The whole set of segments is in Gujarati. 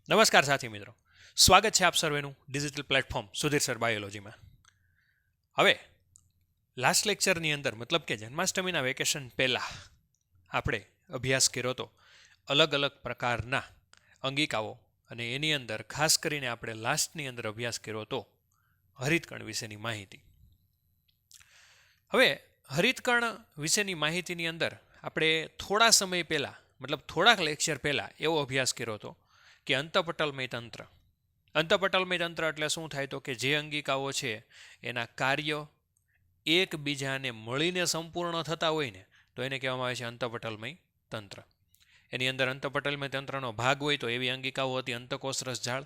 નમસ્કાર સાથી મિત્રો, સ્વાગત છે આપ સર્વેનું ડિજિટલ પ્લેટફોર્મ સુધીર સર બાયોલોજીમાં. હવે લાસ્ટ લેક્ચરની અંદર મતલબ કે જન્માષ્ટમીના વેકેશન પહેલાં આપણે અભ્યાસ કર્યો હતો અલગ અલગ પ્રકારના અંગિકાઓ, અને એની અંદર ખાસ કરીને આપણે લાસ્ટની અંદર અભ્યાસ કર્યો હતો હરિતકણ વિશેની માહિતી. હવે હરિતકણ વિશેની માહિતીની અંદર આપણે થોડા સમય પહેલાં મતલબ થોડાક લેક્ચર પહેલાં એવો અભ્યાસ કર્યો હતો કે અંતઃપટલમય તંત્ર. અંતઃપટલમય તંત્ર એટલે શું થાય તો કે જે અંગિકાઓ છે એના કાર્ય એકબીજાને મળીને સંપૂર્ણ થતા હોય ને તો એને કહેવામાં આવે છે અંતઃપટલમય તંત્ર. એની અંદર અંતઃપટલમય તંત્રનો ભાગ હોય તો એવી અંગિકાઓ હતી અંતઃકોષ રસજાળ,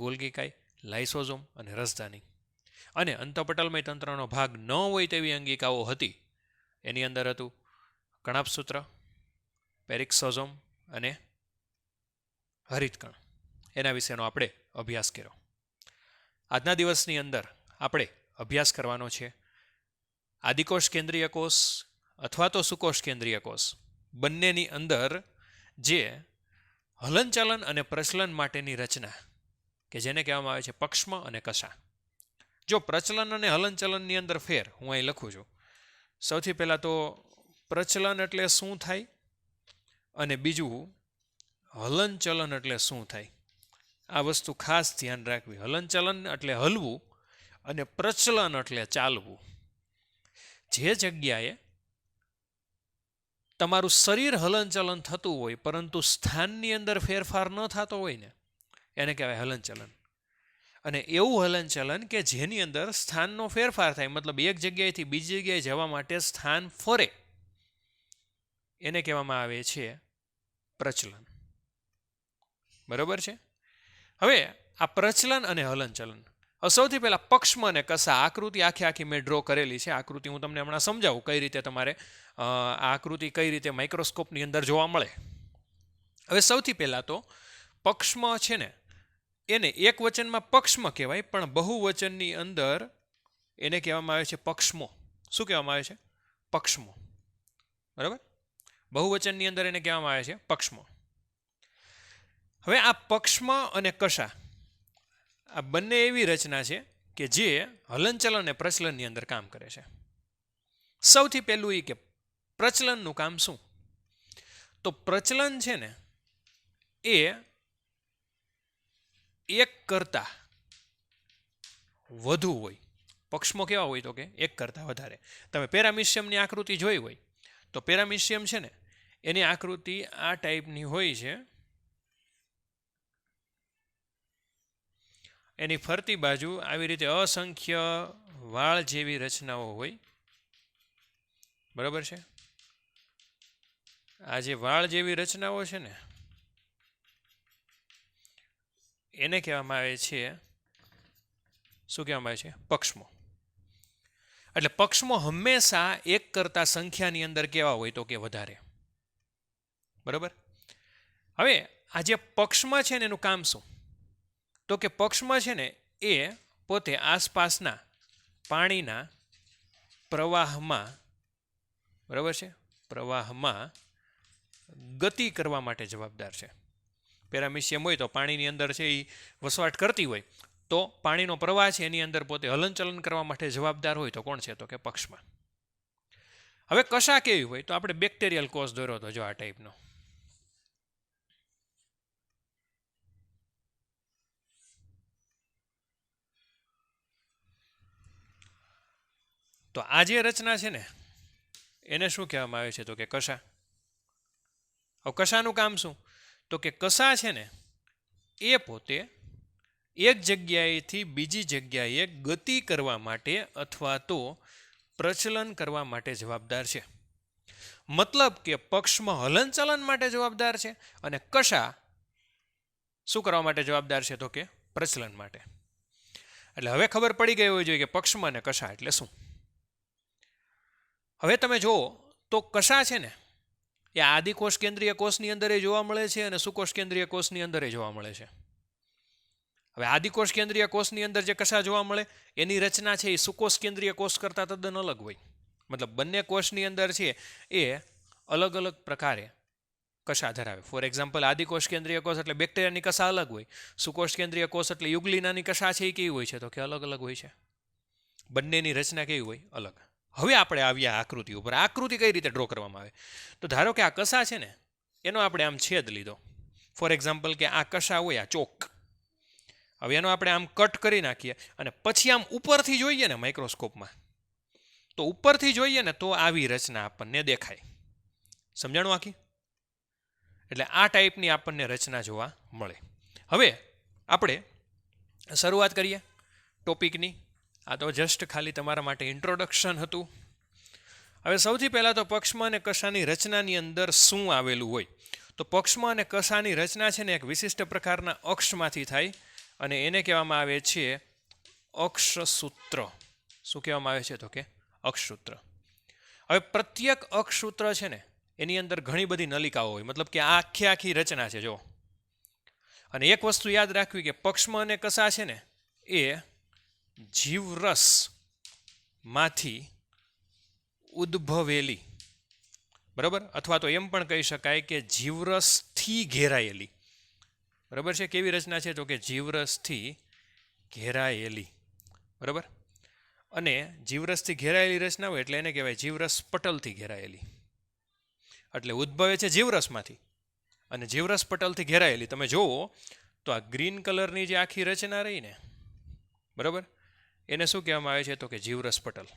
ગોલ્ગીકાય, લાઇસોઝોમ અને રસધાની. અને અંતઃપટલમય તંત્રનો ભાગ ન હોય તેવી અંગિકાઓ હતી. એની અંદર હતું કણાભસૂત્ર, પેરિક્સોઝોમ અને હરિતકણ. એના વિશેનો આપણે અભ્યાસ કર્યો. આજના દિવસની અંદર આપણે અભ્યાસ કરવાનો છે આદિકોષ કેન્દ્રીય કોષ અથવા તો સુકોષ કેન્દ્રીય કોષ બંનેની અંદર જે હલનચલન અને પ્રચલન માટેની રચના કે જેને કહેવામાં આવે છે પક્ષ્મ અને કશા. જો પ્રચલન અને હલનચલનની અંદર ફેર હું અહીં લખું છું. સૌથી પહેલાં તો પ્રચલન એટલે શું થાય અને બીજું હલનચલન એટલે શું થાય. આ વસ્તુ ખાસ ધ્યાન રાખવી. હલનચલન એટલે હલવું અને પ્રચલન એટલે ચાલવું. જે જગ્યાએ તમારું શરીર હલનચલન થતું હોય પરંતુ સ્થાનની અંદર ફેરફાર ન થતો હોય ને એને કહેવાય હલનચલન. અને એવું હલનચલન કે જેની અંદર સ્થાનનો ફેરફાર થાય, મતલબ એક જગ્યાએથી બીજી જગ્યાએ જવા માટે સ્થાન ફરે, એને કહેવામાં આવે છે પ્રચલન. બરોબર છે. હવે આ પ્રચલન અને હલનચલન, સૌથી પહેલા પક્ષ્મ અને કશા આકૃતિ આખી મેં ડ્રો કરેલી છે. આકૃતિ હું તમને હમણાં સમજાવું કઈ રીતે તમારે આ આકૃતિ કઈ રીતે માઇક્રોસ્કોપની અંદર જોવા મળે. હવે સૌથી પહેલા તો પક્ષ્મ છે ને એને એક વચનમાં પક્ષ્મ કહેવાય, પણ બહુવચનની અંદર એને કહેવામાં આવે છે પક્ષ્મો. શું કહેવામાં આવે છે? પક્ષ્મો. બરાબર. બહુવચનની અંદર એને કહેવામાં આવે છે પક્ષ્મો. હવે આ પક્ષ્મ અને કશા આ બંને એવી રચના છે કે જે હલનચલન અને પ્રચલનની અંદર કામ કરે છે. સૌથી પહેલું એ કે પ્રચલનનું કામ શું? તો પ્રચલન છે ને એ એક કરતાં વધુ હોય. પક્ષમો કેવા હોય તો કે એક કરતાં વધારે. તમે પેરામિશિયમની આકૃતિ જોઈ હોય તો પેરામિશિયમ છે ને એની આકૃતિ આ ટાઈપની હોય છે. એની ફરતી બાજુ આવી રીતે અસંખ્ય વાળ જેવી રચનાઓ હોય. બરાબર છે. આ જે વાળ જેવી રચનાઓ છે ને એને કહેવામાં આવે છે, શું કહેવામાં આવે છે? પક્ષમો. એટલે પક્ષમો હંમેશા એક કરતા સંખ્યાની અંદર કેવા હોય તો કે વધારે. બરાબર. હવે આ જે પક્ષમાં છે ને એનું કામ શું? તો કે પક્ષમાં છે ને એ પોતે આસપાસના પાણીના પ્રવાહમાં, બરાબર છે, પ્રવાહમાં ગતિ કરવા માટે જવાબદાર છે. પેરામિશિયમ હોય તો પાણીની અંદર છે એ વસવાટ કરતી હોય તો પાણીનો પ્રવાહ છે એની અંદર પોતે હલનચલન કરવા માટે જવાબદાર હોય તો કોણ છે તો કે પક્ષમાં. હવે કશા કેવી હોય તો આપણે બેક્ટેરિયલ કોષ દોર્યો હતો જો આ ટાઈપનો. તો આ જે રચના છે ને એને શું કહેવામાં આવે છે તો કે કશા. હવે કશાનું કામ શું? તો કે કશા છે ને એ પોતે એક જગ્યાએથી બીજી જગ્યાએ ગતિ કરવા માટે અથવા તો પ્રચલન કરવા માટે જવાબદાર છે. મતલબ કે પક્ષમાં હલનચલન માટે જવાબદાર છે અને કશા શું કરવા માટે જવાબદાર છે તો કે પ્રચલન માટે. એટલે હવે ખબર પડી ગઈ હોવી જોઈએ કે પક્ષમાં અને કશા એટલે શું. હવે તમે જુઓ તો કશા છે ને એ આદિકોષ કેન્દ્રીય કોષની અંદર જોવા મળે છે અને સુકોષ કેન્દ્રીય કોષની અંદર જોવા મળે છે. હવે આદિકોષ કેન્દ્રીય કોષની અંદર જે કશા જોવા મળે એની રચના છે એ સુકોષ કેન્દ્રીય કોષ કરતાં તદ્દન અલગ હોય. મતલબ બંને કોષની અંદર છે એ અલગ અલગ પ્રકારે કશા ધરાવે. ફોર એક્ઝામ્પલ, આદિકોષ કેન્દ્રીય કોષ એટલે બેક્ટેરિયાની કશા અલગ હોય, સુકોષ કેન્દ્રીય કોષ એટલે યુગ્લિનાની કશા છે એ કેવી હોય છે? તો કે અલગ અલગ હોય છે. બંનેની રચના કેવી હોય? અલગ. હવે આપણે આવ્યા આકૃતિ ઉપર. આકૃતિ કઈ રીતે ડ્રો કરવામાં આવે? તો ધારો કે આ કશા છે ને એનો આપણે આમ છેદ લીધો. ફોર એક્ઝામ્પલ કે આ કશા હોય, આ ચોક, હવે એનો આપણે આમ કટ કરી નાખીએ અને પછી આમ ઉપરથી જોઈએ ને માઇક્રોસ્કોપમાં, તો ઉપરથી જોઈએ ને તો આવી રચના આપણને દેખાય. સમજાણું આખી? એટલે આ ટાઈપની આપણને રચના જોવા મળે. હવે આપણે શરૂઆત કરીએ ટોપિકની. આ તો જસ્ટ ખાલી તમારા માટે ઇન્ટ્રોડક્શન હતું. હવે સૌથી પહેલાં તો પક્ષમાં અને કશાની રચનાની અંદર શું આવેલું હોય? તો પક્ષમાં અને કશાની રચના છે ને એક વિશિષ્ટ પ્રકારના અક્ષમાંથી થાય અને એને કહેવામાં આવે છે અક્ષસૂત્ર. શું કહેવામાં આવે છે? તો કે અક્ષસૂત્ર. હવે પ્રત્યેક અક્ષસૂત્ર છે ને એની અંદર ઘણી બધી નલિકાઓ હોય, મતલબ કે આ આખી રચના છે જો. અને એક વસ્તુ યાદ રાખવી કે પક્ષમાં અને કશા છે ને એ જીવરસ માંથી ઉદ્ભવેલી, બરાબર, અથવા તો એમ પણ કહી શકાય કે જીવરસથી ઘેરાયેલી. બરાબર છે? કેવી રચના છે? તો કે જીવરસથી ઘેરાયેલી. બરાબર. અને જીવરસથી ઘેરાયેલી રચના હોય એટલે એને કહેવાય જીવરસ પટલથી ઘેરાયેલી. એટલે ઉદ્ભવે છે જીવરસમાંથી અને જીવરસ પટલથી ઘેરાયેલી. તમે જુઓ તો આ ગ્રીન કલરની જે આખી રચના રહી ને, બરાબર, એને શું કહેવામાં આવે છે? તો કે જીવરસ પટલ.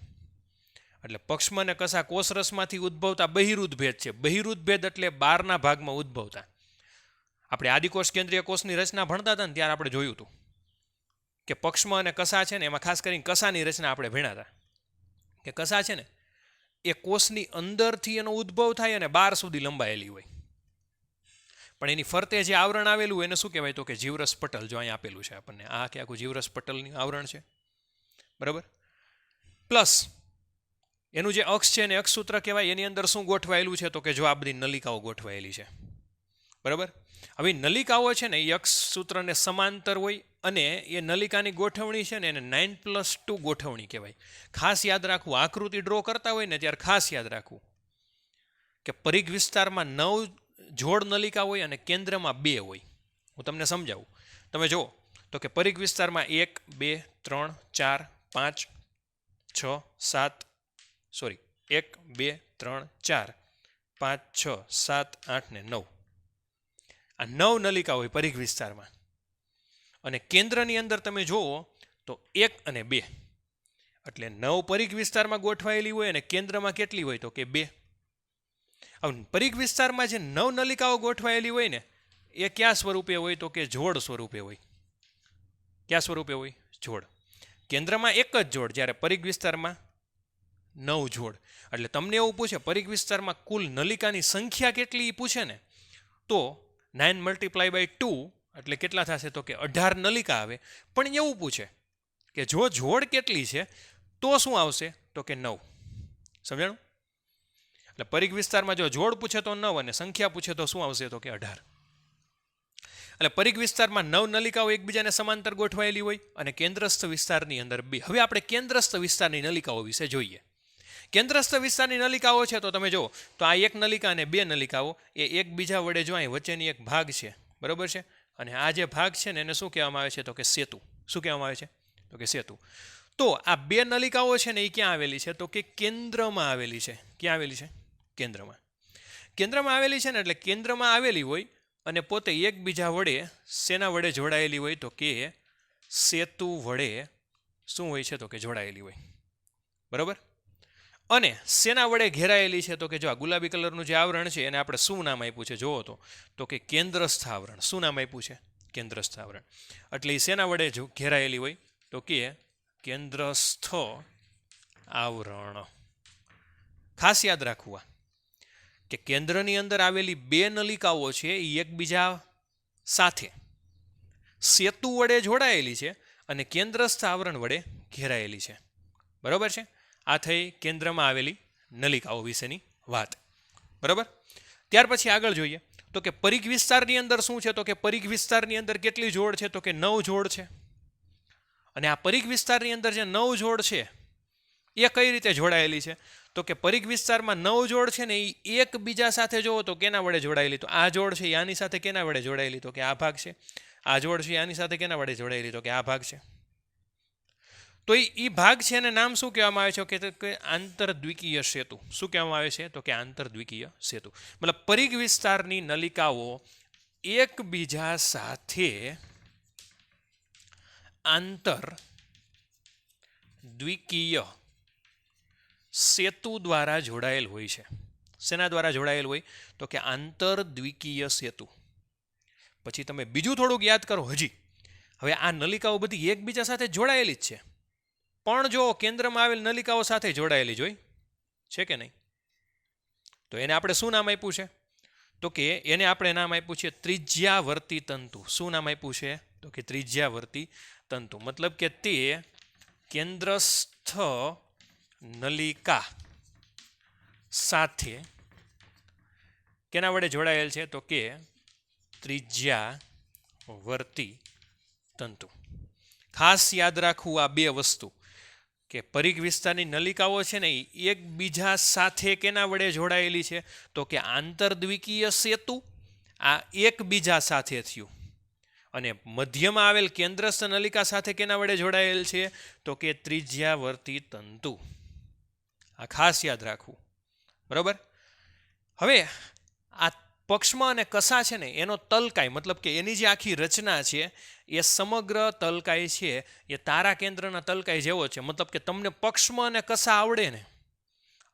એટલે પક્ષમાં ને કશા કોષરસમાંથી ઉદ્ભવતા બહિરુદભેદ છે. બહિરુદભેદ એટલે બહારના ભાગમાં ઉદ્ભવતા. આપણે આદિકોષ કેન્દ્રીય કોષની રચના ભણતા હતા ને ત્યારે આપણે જોયું હતું કે પક્ષમાં અને કશા છે ને એમાં ખાસ કરીને કશાની રચના આપણે ભણ્યા હતા કે કશા છે ને એ કોષની અંદરથી એનો ઉદ્ભવ થાય અને બહાર સુધી લંબાયેલી હોય, પણ એની ફરતે જે આવરણ આવેલું હોય એને શું કહેવાય? તો કે જીવરસ પટલ. જો અહીં આપેલું છે આપણને, આ કે આખું જીવરસ પટલનું આવરણ છે. બરાબર. પ્લસ એનું જે અક્ષ છે એને અક્ષસૂત્ર કહેવાય. એની અંદર શું ગોઠવાયેલું છે? તો કે જો આ બધી નલિકાઓ ગોઠવાયેલી છે. બરાબર. હવે નલિકાઓ છે ને એ અક્ષસૂત્રને સમાંતર હોય અને એ નલિકાની ગોઠવણી છે ને એને 9+2 ગોઠવણી કહેવાય. ખાસ યાદ રાખવું, આકૃતિ ડ્રો કરતા હોય ને ત્યારે ખાસ યાદ રાખવું કે પરિઘ વિસ્તારમાં 9 જોડ નલિકા હોય અને કેન્દ્રમાં 2 હોય. હું તમને સમજાવું. તમે જુઓ તો કે પરિઘ વિસ્તારમાં 1, 2, 3, 4, 5, 6, 7, 1, 2, 3, 4, 5, 6, 7, 8 ને 9. આ 9 નલિકા હોય પરિઘ વિસ્તારમાં. અને કેન્દ્રની અંદર તમે જુઓ તો 1 અને 2, એટલે 9 પરિઘ વિસ્તારમાં ગોઠવાયેલી હોય અને કેન્દ્રમાં કેટલી હોય? તો કે 2. હવે પરિઘ વિસ્તારમાં જે 9 નલિકાઓ ગોઠવાયેલી હોય ને એ કયા સ્વરૂપે હોય? તો કે જોડ સ્વરૂપે હોય. કયા સ્વરૂપે હોય? જોડ. કેન્દ્રમાં એક જ જોડ, જ્યારે પરિઘ વિસ્તારમાં 9 જોડ. એટલે તમને એવું પૂછે પરિઘ વિસ્તારમાં કુલ નલિકાની સંખ્યા કેટલી પૂછે ને, તો 9 × 2 એટલે કેટલા થશે? તો કે 18 નલિકા આવે. પણ એવું પૂછે કે જો જોડ કેટલી છે તો શું આવશે? તો કે 9. સમજાણું? એટલે પરિઘ વિસ્તારમાં જો જોડ પૂછે તો 9 અને સંખ્યા પૂછે તો શું આવશે? તો કે 18. એટલે પરિઘ વિસ્તારમાં 9 નલિકાઓ એકબીજાને સમાંતર ગોઠવાયેલી હોય અને કેન્દ્રસ્થ વિસ્તારની અંદર 2. હવે આપણે કેન્દ્રસ્થ વિસ્તારની નલિકાઓ વિશે જોઈએ. કેન્દ્રસ્થ વિસ્તારની નલિકાઓ છે તો તમે જુઓ તો આ એક નલિકા અને 2 નલિકાઓ એ એકબીજા વડે જો અહીં વચ્ચેની એક ભાગ છે, બરાબર છે, અને આ જે ભાગ છે ને એને શું કહેવામાં આવે છે? તો કે સેતુ. શું કહેવામાં આવે છે? તો કે સેતુ. તો આ 2 નલિકાઓ છે ને એ ક્યાં આવેલી છે? તો કે કેન્દ્રમાં આવેલી છે. ક્યાં આવેલી છે? કેન્દ્રમાં. કેન્દ્રમાં આવેલી છે ને એટલે કેન્દ્રમાં આવેલી હોય અને પોતે એકબીજા વડે શેના વડે જોડાયેલી હોય? તો કે સેતુ વડે શું હોય છે? તો કે જોડાયેલી હોય. બરાબર. અને શેના વડે ઘેરાયેલી છે? તો કે જો આ ગુલાબી કલરનું જે આવરણ છે એને આપણે શું નામ આપ્યું છે? જોવો તો કે કેન્દ્રસ્થ આવરણ. શું નામ આપ્યું છે? કેન્દ્રસ્થ આવરણ. એટલે એ શેના વડે ઘેરાયેલી હોય? તો કે કેન્દ્રસ્થ આવરણ. ખાસ યાદ રાખવું કે કેન્દ્રની અંદર આવેલી 2 નલિકાઓ છે એ એકબીજા સાથે સેતુ વડે જોડાયેલી છે અને કેન્દ્રસ્થ આવરણ વડે ઘેરાયેલી છે. બરાબર છે? આ થઈ કેન્દ્રમાં આવેલી નલિકાઓ વિશેની વાત. બરાબર. ત્યાર પછી આગળ જોઈએ તો કે પરિઘ વિસ્તારની અંદર શું છે? તો કે પરિઘ વિસ્તારની અંદર કેટલી જોડ છે? તો કે 9 જોડ છે. અને આ પરિઘ વિસ્તારની અંદર જે 9 જોડ છે એ કઈ રીતે જોડાયેલી છે? તો કે પરિઘ વિસ્તારમાં 9 જોડ છે ને એ એકબીજા સાથે જોવો તો કેના વડે જોડાયેલી, તો આ જોડ છે આની સાથે કેના વડે જોડાયેલી, તો કે આ ભાગ છે. આ જોડ છે આની સાથે કેના વડે જોડાયેલી, તો કે આ ભાગ છે. તો એ ભાગ છે એને નામ શું કહેવામાં આવે છે, કે આંતરદ્વિકીય સેતુ. શું કહેવામાં આવે છે, તો કે આંતરદ્વિકીય સેતુ. મતલબ પરિઘ વિસ્તારની નલિકાઓ એકબીજા સાથે આંતર દ્વિકીય સેતુ દ્વારા જોડાયેલ હોય છે. શેના દ્વારા જોડાયેલ હોય, તો કે આંતરદ્વિકીય સેતુ. પછી તમે બીજું થોડુંક યાદ કરો હજી. હવે આ નલિકાઓ બધી એકબીજા સાથે જોડાયેલી જ છે, પણ જો કેન્દ્રમાં આવેલ નલિકાઓ સાથે જોડાયેલી જ હોય છે કે નહીં. તો એને આપણે શું નામ આપ્યું છે, તો કે એને આપણે નામ આપ્યું છે ત્રિજ્યાવર્તી તંતુ. શું નામ આપ્યું છે, તો કે ત્રિજ્યાવર્તી તંતુ. મતલબ કે તે કેન્દ્રસ્થ નલિકા સાથે કેના વડે જોડાયેલ છે, તો કે ત્રિજ્યાવર્તી તંતુ. ખાસ યાદ રાખવું આ બે વસ્તુ, કે પરિઘ વિસ્તારની નલિકાઓ છે ને એ એકબીજા સાથે કેના વડે જોડાયેલી છે, તો કે આંતરદ્વિકીય સેતુ. આ એકબીજા સાથે થયું. અને મધ્યમાં આવેલ કેન્દ્રસ્થ નલિકા સાથે કેના વડે જોડાયેલ છે, તો કે ત્રિજ્યાવર્તી તંતુ. આ ખાસ યાદ રાખવું, બરાબર. હવે આ પક્ષમાં અને કસા છે ને એનો તલકાય, મતલબ કે એની જે આખી રચના છે એ સમગ્ર તલકાય છે એ તારા કેન્દ્રના તલકાય જેવો છે. મતલબ કે તમને પક્ષમાં અને કસા આવડે ને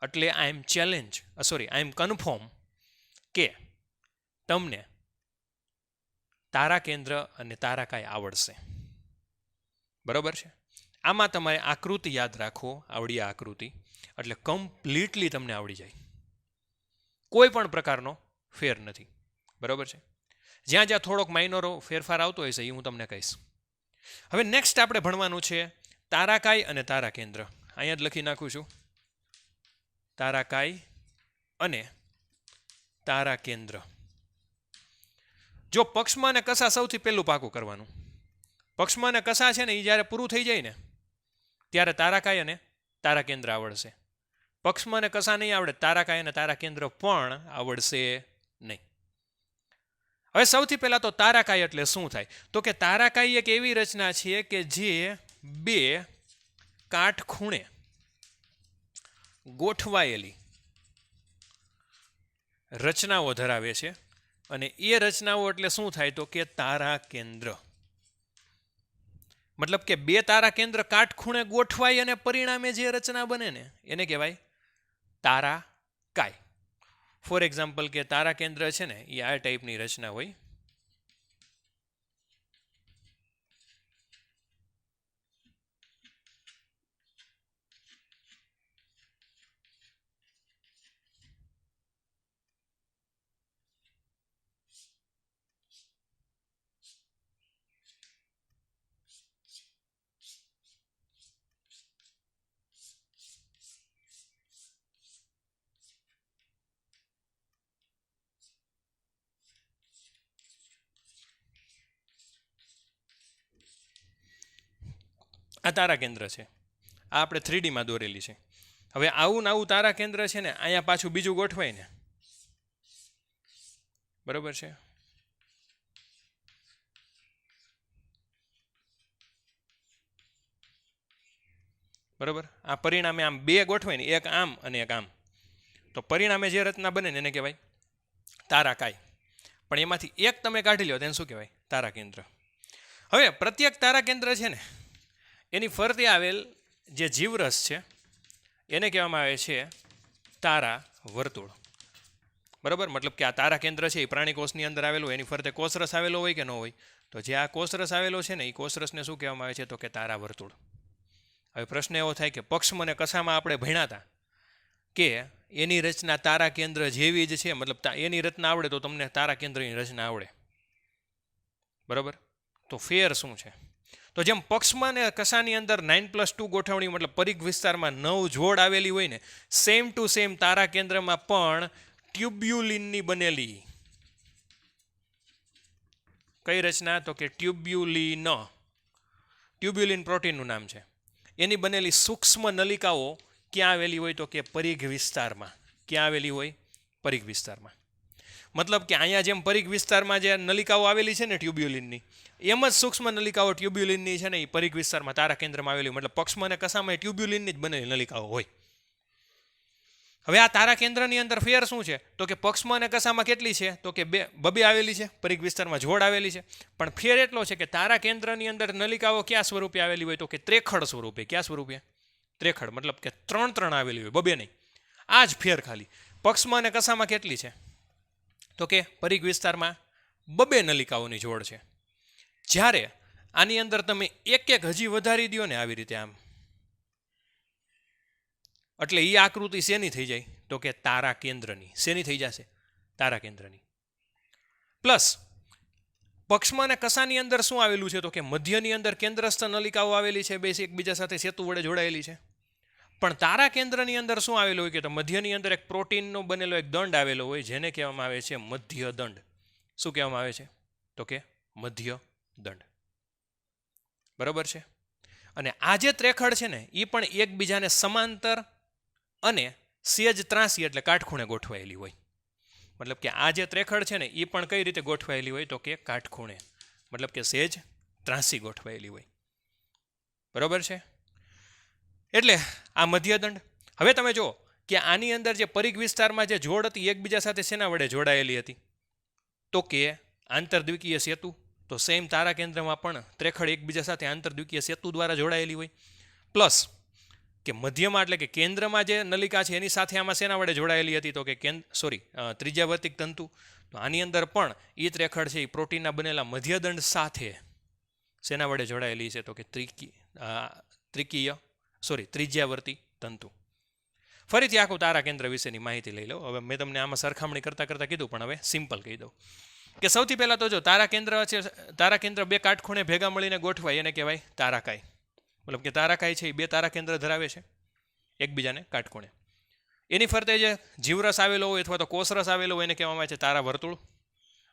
એટલે આઈ એમ કન્ફર્મ કે તમને તારા કેન્દ્ર અને તારાકાય આવડશે, બરાબર છે. આમાં તમારે આકૃતિ યાદ રાખો, આવડી આકૃતિ એટલે કમ્પ્લીટલી તમને આવડી જાય, કોઈ પણ પ્રકારનો ફેર નથી, બરાબર છે. જ્યાં જ્યાં થોડોક માઇનોરો ફેરફાર આવતો હોય છે એ હું તમને કહીશ. હવે નેક્સ્ટ આપણે ભણવાનું છે તારાકાય અને તારા કેન્દ્ર. અહીંયા જ લખી નાખું છું, તારાકાય અને તારા કેન્દ્ર. જો પક્ષમાં અને કસા સૌથી પહેલું પાકું કરવાનું. પક્ષમાં અને કસા છે ને એ જ્યારે પૂરું થઈ જાય ને ત્યારે તારાકાય અને તારા કેન્દ્ર આવડશે. પક્ષમાં અને કસા નહીં આવડે, તારાકાય અને તારા કેન્દ્ર પણ આવડશે નહીં. હવે સૌથી પહેલા તો તારાકાય એટલે શું થાય, તો કે તારાકાય એક એવી રચના છે કે જે બે કાટખૂણે ગોઠવાયેલી રચનાઓ ધરાવે છે. અને એ રચનાઓ એટલે શું થાય, તો કે તારા કેન્દ્ર. મતલબ કે બે તારા કેન્દ્ર કાટખૂણે ગોઠવાય અને પરિણામે જે રચના બને ને એને કહેવાય તારાકાય. ફોર એક્ઝામ્પલ કે તારા કેન્દ્ર છે ને એ આ ટાઈપની રચના હોય. આ તારા કેન્દ્ર છે, આ આપણે 3D માં દોરેલી છે. હવે આવું ને આવું તારા કેન્દ્ર છે ને અહીંયા પાછું બીજું ગોઠવાય ને, બરોબર છે. બરોબર, આ પરિણામે આમ બે ગોઠવાય ને, એક આમ અને એક આમ, તો પરિણામે જે રચના બને ને એને કહેવાય તારાકાય. પણ એમાંથી એક તમે કાઢી લો તેને શું કહેવાય, તારા કેન્દ્ર. હવે પ્રત્યેક તારા કેન્દ્ર છે ને એની ફરતે આવેલ જે જીવરસ છે એને કહેવામાં આવે છે તારા વર્તુળ. બરાબર, મતલબ કે આ તારા કેન્દ્ર છે એ પ્રાણી કોષની અંદર આવેલું, એની ફરતે કોષરસ આવેલો હોય કે ન હોય, તો જે આ કોષરસ આવેલો છે ને એ કોષરસને શું કહેવામાં આવે છે, તો કે તારા વર્તુળ. હવે પ્રશ્ન એવો થાય કે પક્ષમાં અને કસામાં આપણે ભણ્યા હતા કે એની રચના તારા કેન્દ્ર જેવી જ છે, મતલબ એની રચના આવડે તો તમને તારા કેન્દ્રની રચના આવડે, બરાબર. તો ફેર શું છે, તો જેમ પક્ષમાં ને કસાની અંદર 9+2 ગોઠવણી મતલબ પરિઘ વિસ્તારમાં 9 જોડ આવેલી હોય ને, સેમ ટુ સેમ તારા કેન્દ્રમાં પણ ટ્યુબ્યુલિનની બનેલી કઈ રચના, તો કે ટ્યુબ્યુલિન પ્રોટીનનું નામ છે, એની બનેલી સૂક્ષ્મ નલિકાઓ ક્યાં આવેલી હોય તો કે પરિઘ વિસ્તારમાં. ક્યાં આવેલી હોય? પરિઘ વિસ્તારમાં. મતલબ કે અહીંયા જેમ પરિઘ વિસ્તારમાં જે નલિકાઓ આવેલી છે ને ટ્યુબ્યુલિનની, એમ જ સૂક્ષ્મ નલિકાઓ ટ્યુબ્યુલિનની છે ને એ પરિઘ વિસ્તારમાં તારા કેન્દ્રમાં આવેલી. મતલબ પક્ષમાં અને કસામાં ટ્યુબ્યુલિનની જ બનેલી નલિકાઓ હોય. હવે આ તારા કેન્દ્રની અંદર ફેર શું છે તો કે પક્ષમાં અને કસામાં કેટલી છે તો કે બબે આવેલી છે, પરિઘ વિસ્તારમાં જોડ આવેલી છે. પણ ફેર એટલો છે કે તારા કેન્દ્રની અંદર નલિકાઓ કયા સ્વરૂપે આવેલી હોય તો કે ત્રેખડ સ્વરૂપે. કયા સ્વરૂપે? ત્રેખડ. મતલબ કે 3-3 આવેલી હોય, બબે નહીં. આ જ ફેર ખાલી. પક્ષમાં અને કસામાં કેટલી છે તો કે પરિઘ વિસ્તારમાં બબે નલિકાઓની જોડ છે. જ્યારે આની અંદર તમે એક હજી વધારી દો ને આવી રીતે આમ, એટલે એ આકૃતિ શેની થઈ જાય તો કે તારા કેન્દ્રની. શેની થઈ જશે? તારા કેન્દ્રની. પ્લસ પક્ષમાં અને કસાની અંદર શું આવેલું છે તો કે મધ્યની અંદર કેન્દ્રસ્થ નલિકાઓ આવેલી છે, બે એકબીજા સાથે સેતુ વડે જોડાયેલી છે. પણ તારા કેન્દ્રની અંદર શું આવેલું હોય કે તો મધ્યની અંદર એક પ્રોટીનનો બનેલો એક દંડ આવેલો હોય જેને કહેવામાં આવે છે મધ્ય દંડ. શું કહેવામાં આવે છે તો કે મધ્ય દંડ. બરોબર છે. અને આ જે ત્રેખડ છે ને એ પણ એકબીજાને સમાંતર અને સેજ ત્રાસી એટલે કાટખૂણે ગોઠવાયેલી હોય. મતલબ કે આ જે ત્રેખડ છે ને એ પણ કઈ રીતે ગોઠવાયેલી હોય તો કે કાટખૂણે, મતલબ કે સેજ ત્રાસી ગોઠવાયેલી હોય. બરોબર છે. એટલે આ મધ્યદંડ. હવે તમે જો કે આની અંદર જે પરિઘ વિસ્તારમાં જે જોડ હતી એકબીજા સાથે શેના વડે જોડાયેલી હતી તો કે આંતરદ્વિકીય સેતુ. તો સેમ તારા કેન્દ્રમાં પણ ત્રેખડ એકબીજા સાથે આંતરદ્વિકીય સેતુ દ્વારા જોડાયેલી હોય. પ્લસ કે મધ્યમાં એટલે કે કેન્દ્રમાં જે નલિકા છે એની સાથે આમાં શેના વડે જોડાયેલી હતી તો કે ત્રિજ્યાવર્તિક તંતુ. તો આની અંદર પણ એ ત્રેખડ છે એ પ્રોટીનના બનેલા મધ્યદંડ સાથે શેના વડે જોડાયેલી છે તો કે ત્રિજ્યાવર્તી તંતુ. ફરીથી આખું તારા કેન્દ્ર વિશેની માહિતી લઈ લો. હવે મેં તમને આમાં સરખામણી કરતાં કીધું, પણ હવે સિમ્પલ કહી દઉં કે સૌથી પહેલાં તો જો તારા કેન્દ્ર છે, તારા કેન્દ્ર બે કાટખૂણે ભેગા મળીને ગોઠવાય એને કહેવાય તારાકાય. મતલબ કે તારાકાય છે એ બે તારા કેન્દ્ર ધરાવે છે એકબીજાને કાટખૂણે. એની ફરતે જે જીવરસ આવેલો હોય અથવા તો કોષરસ આવેલો હોય એને કહેવામાં આવે છે તારા વર્તુળ.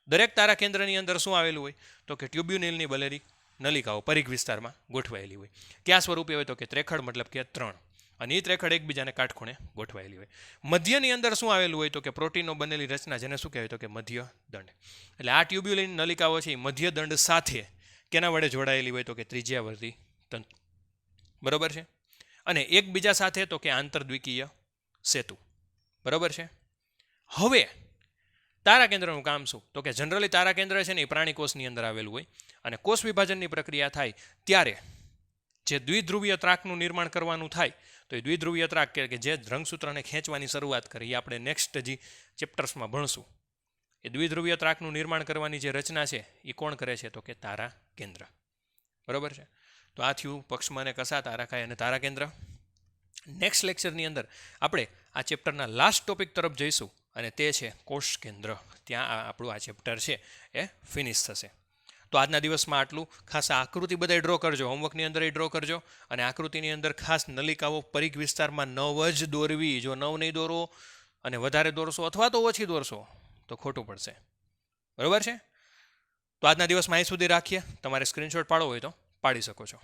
દરેક તારા કેન્દ્રની અંદર શું આવેલું હોય તો કે ટ્યુબ્યુલિનની બનેલી નલિકાઓ પરિઘ વિસ્તારમાં ગોઠવાયેલી હોય. કયા સ્વરૂપે હોય તો કે ત્રેખડ, મતલબ કે 3. અને એ ત્રેખડ એકબીજાને કાટખૂણે ગોઠવાયેલી હોય. મધ્યની અંદર શું આવેલું હોય તો કે પ્રોટીનનો બનેલી રચના જેને શું કહેવાય તો કે મધ્ય દંડ. એટલે આ ટ્યુબ્યુલિન નલિકાઓ છે એ મધ્ય દંડ સાથે કેના વડે જોડાયેલી હોય તો કે ત્રિજ્યાવર્તી તંતુ. બરોબર છે. અને એકબીજા સાથે તો કે આંતરદ્વિકીય સેતુ. બરોબર છે. હવે તારા કેન્દ્રનું કામ શું તો કે જનરલી તારા કેન્દ્ર છે ને એ પ્રાણી કોષની અંદર આવેલું હોય. અને કોષ વિભાજનની પ્રક્રિયા થાય ત્યારે જે દ્વિધ્રુવીય ત્રાકનું નિર્માણ કરવાનું થાય તો એ દ્વિધ્રુવીય ત્રાક કે જે રંગસૂત્રને ખેંચવાની શરૂઆત કરી એ આપણે નેક્સ્ટ હજી ચેપ્ટર્સમાં ભણશું. એ દ્વિધ્રુવીય ત્રાકનું નિર્માણ કરવાની જે રચના છે એ કોણ કરે છે તો કે તારા કેન્દ્ર. બરોબર છે. તો આ થયું પક્ષમાં અને કસા, તારાકાય અને તારા કેન્દ્ર. નેક્સ્ટ લેક્ચરની અંદર આપણે આ ચેપ્ટરના લાસ્ટ ટોપિક તરફ જઈશું અને તે છે કોષ કેન્દ્ર. ત્યાં આપણું આ ચેપ્ટર છે એ ફિનિશ થશે. તો આજના દિવસમાં આટલું. ખાસ આકૃતિ બધા ડ્રો કરજો, હોમવર્કની અંદર ડ્રો કરજો. અને આકૃતિની અંદર ખાસ નલિકાઓ પરિઘ વિસ્તારમાં 9 જ દોરવી. જો 9 નહીં દોરો અને વધારે દોરશો અથવા તો ઓછી દોરશો તો ખોટું પડશે. બરોબર છે. તો આજના દિવસમાં અહીં સુધી રાખીએ. તમારે સ્ક્રીનશોટ પાડવો હોય તો પાડી શકો છો.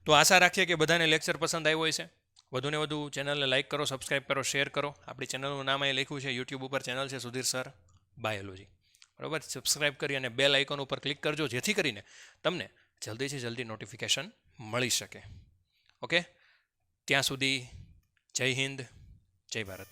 તો આશા રાખીએ કે બધાને લેક્ચર પસંદ આવ્યો હોય છે. વધુને વધુ ચેનલને લાઇક કરો, સબસ્ક્રાઇબ કરો, શેર કરો. આપણી ચેનલનું નામ અહીં લખ્યું છે, યુટ્યુબ ઉપર ચેનલ છે સુધીર સર બાયોલોજી. બરાબર. સબસ્ક્રાઇબ કરી અને બેલ આઇકોન ઉપર ક્લિક કરજો જેથી કરીને તમને જલ્દીથી જલ્દી નોટિફિકેશન મળી શકે. ઓકે. ત્યાં સુધી જય હિન્દ, જય ભારત.